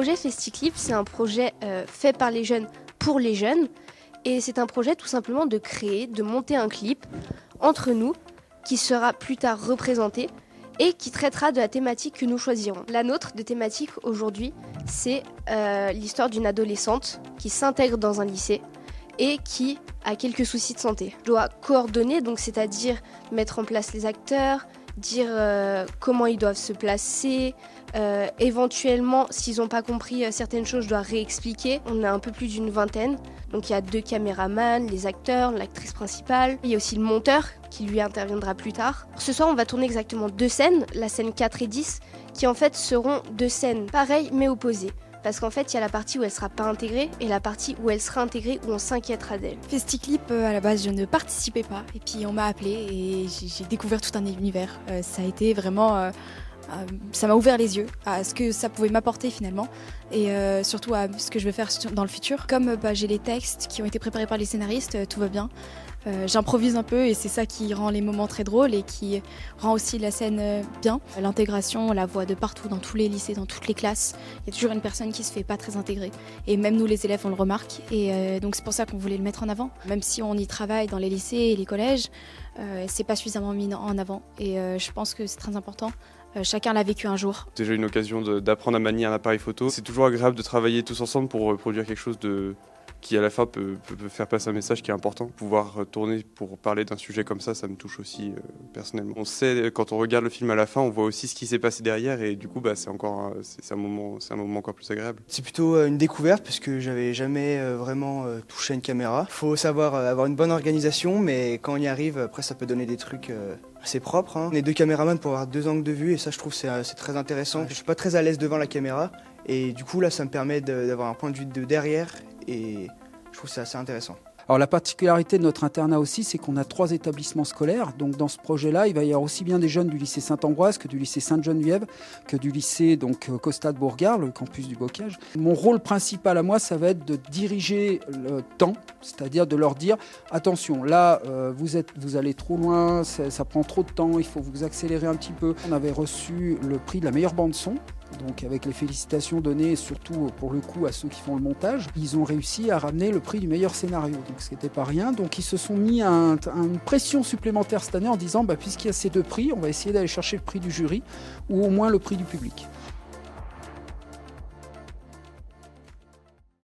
projet FestiClip, c'est un projet fait par les jeunes pour les jeunes. Et c'est un projet tout simplement de créer, de monter un clip entre nous qui sera plus tard représenté et qui traitera de la thématique que nous choisirons. La nôtre de thématique aujourd'hui, c'est l'histoire d'une adolescente qui s'intègre dans un lycée et qui a quelques soucis de santé. Je dois coordonner, donc c'est-à-dire mettre en place les acteurs, dire comment ils doivent se placer, éventuellement, s'ils n'ont pas compris certaines choses, je dois réexpliquer. On est un peu plus d'une vingtaine, donc il y a 2 caméramans, les acteurs, l'actrice principale. Il y a aussi le monteur qui lui interviendra plus tard. Ce soir, on va tourner exactement 2 scènes, la scène 4 et 10, qui en fait seront 2 scènes pareilles mais opposées. Parce qu'en fait, il y a la partie où elle ne sera pas intégrée et la partie où elle sera intégrée, où on s'inquiétera d'elle. FestiClip, à la base, je ne participais pas. Et puis, on m'a appelée et j'ai découvert tout un univers. Ça a été vraiment... ça m'a ouvert les yeux à ce que ça pouvait m'apporter finalement. Et surtout à ce que je vais faire dans le futur. Comme j'ai les textes qui ont été préparés par les scénaristes, tout va bien. J'improvise un peu et c'est ça qui rend les moments très drôles et qui rend aussi la scène bien. L'intégration, on la voit de partout, dans tous les lycées, dans toutes les classes. Il y a toujours une personne qui se fait pas très intégrer. Et même nous, les élèves, on le remarque. Et donc c'est pour ça qu'on voulait le mettre en avant. Même si on y travaille dans les lycées et les collèges, c'est pas suffisamment mis en avant. Et je pense que c'est très important. Chacun l'a vécu un jour. C'est déjà une occasion d'apprendre à manier un appareil photo. C'est toujours agréable de travailler tous ensemble pour produire quelque chose qui à la fin peut faire passer un message qui est important. Pouvoir tourner pour parler d'un sujet comme ça me touche aussi personnellement. On sait, quand on regarde le film à la fin, on voit aussi ce qui s'est passé derrière et du coup c'est un moment encore plus agréable. C'est plutôt une découverte parce que j'avais jamais vraiment touché à une caméra. Il faut savoir avoir une bonne organisation, mais quand on y arrive, après ça peut donner des trucs assez propres. On est 2 caméramans pour avoir 2 angles de vue et ça je trouve c'est très intéressant. Je suis pas très à l'aise devant la caméra et du coup là ça me permet d'avoir un point de vue de derrière et je trouve ça assez intéressant. Alors la particularité de notre internat aussi, c'est qu'on a 3 établissements scolaires. Donc dans ce projet-là, il va y avoir aussi bien des jeunes du lycée Saint-Ambroise que du lycée Sainte-Geneviève, que du lycée Costa de Bourgard, le campus du Bocage. Mon rôle principal à moi, ça va être de diriger le temps, c'est-à-dire de leur dire attention, là vous allez trop loin, ça prend trop de temps, il faut vous accélérer un petit peu. On avait reçu le prix de la meilleure bande son. Donc avec les félicitations données surtout pour le coup à ceux qui font le montage, ils ont réussi à ramener le prix du meilleur scénario, donc ce qui n'était pas rien. Donc ils se sont mis à une pression supplémentaire cette année en disant puisqu'il y a ces 2 prix, on va essayer d'aller chercher le prix du jury ou au moins le prix du public.